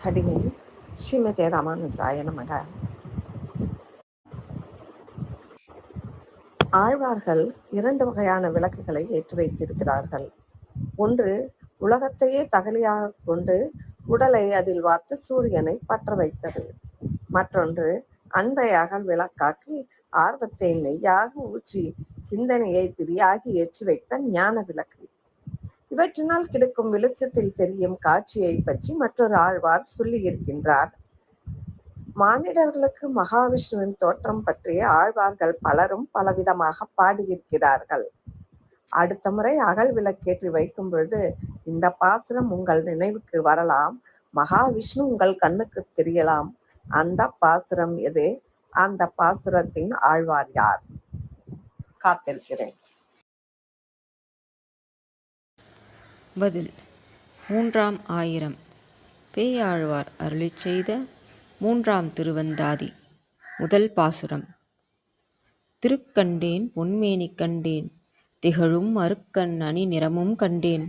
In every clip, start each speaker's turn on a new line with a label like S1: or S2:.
S1: அடியே ஸ்ரீமதே ராமானுஜாய நமக. ஆழ்வார்கள் 2 வகையான விளக்குகளை ஏற்றி வைத்திருக்கிறார்கள். ஒன்று உலகத்தையே தகலியாகக் கொண்டு உடலை அதில் வார்த்து சூரியனை பற்ற வைத்தது. மற்றொன்று அன்பை அகல் விளக்காக்கி ஆர்வத்தை நெய்யாக ஊற்றி சிந்தனையை திரியாகி ஏற்றி வைத்த ஞான விளக்கு. இவற்றினால் கிடைக்கும் வெளிச்சத்தில் தெரியும் காட்சியை பற்றி மற்றொரு ஆழ்வார் சொல்லியிருக்கின்றார். மானிடர்களுக்கு மகாவிஷ்ணுவின் தோற்றம் பற்றிய ஆழ்வார்கள் பலரும் பலவிதமாக பாடியிருக்கிறார்கள். அடுத்த முறை அகல் விளக்கேற்றி வைக்கும் பொழுது இந்த பாசுரம் உங்கள் நினைவுக்கு வரலாம். மகாவிஷ்ணு உங்கள் கண்ணுக்கு தெரியலாம். அந்த பாசுரம் எது? அந்த பாசுரத்தின் ஆழ்வார் யார்? காத்திருக்கிறேன்.
S2: பதில். 3ஆம் ஆயிரம் பேயாழ்வார் அருளிச் செய்த 3ஆம் திருவந்தாதி. முதல் பாசுரம். திருக்கண்டேன் பொன்மேனி கண்டேன், திகழும் அருக்கண் அணி நிறமும் கண்டேன்,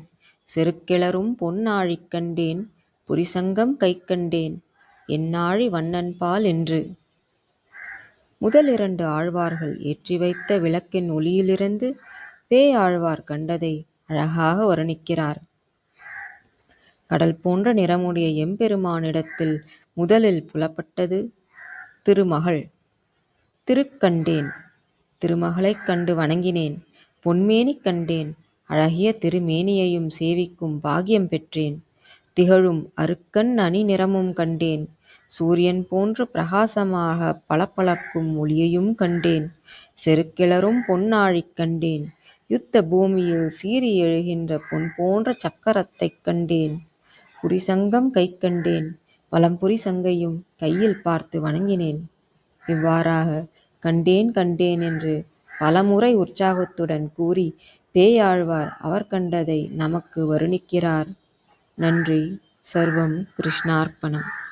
S2: செருக்கிளரும் பொன்னாழிக் கண்டேன், புரிசங்கம் கைக்கண்டேன், என்னாழி வண்ணன்பால் என்று. முதல் 2 ஆழ்வார்கள் ஏற்றி வைத்த விளக்கின் ஒளியிலிருந்து பேயாழ்வார் கண்டதை அழகாக வர்ணிக்கிறார். கடல் போன்ற நிறமுடைய எம்பெருமானிடத்தில் முதலில் புலப்பட்டது திருமகள். திருக்கண்டேன், திருமகளைக் கண்டு வணங்கினேன். பொன்மேனி கண்டேன், அழகிய திருமேனியையும் சேவிக்கும் பாக்கியம் பெற்றேன். திகழும் அருக்கண் அணி நிறமும் கண்டேன், சூரியன் போன்ற பிரகாசமாக பளபளக்கும் ஒளியையும் கண்டேன். செருக்கிளரும் பொன்னாழிக் கண்டேன், யுத்த பூமியில் சீறி எழுகின்ற பொன் போன்ற சக்கரத்தைக் கண்டேன். புரிசங்கம் கைக்கண்டேன், பழம்புரி சங்கையும் கையில் பார்த்து வணங்கினேன். இவ்வாறாக கண்டேன் கண்டேன் என்று பலமுறை உற்சாகத்துடன் கூறி பேயாழ்வார் அவர் கண்டதை நமக்கு வருணிக்கிறார். நன்றி. சர்வம் கிருஷ்ணார்ப்பணம்.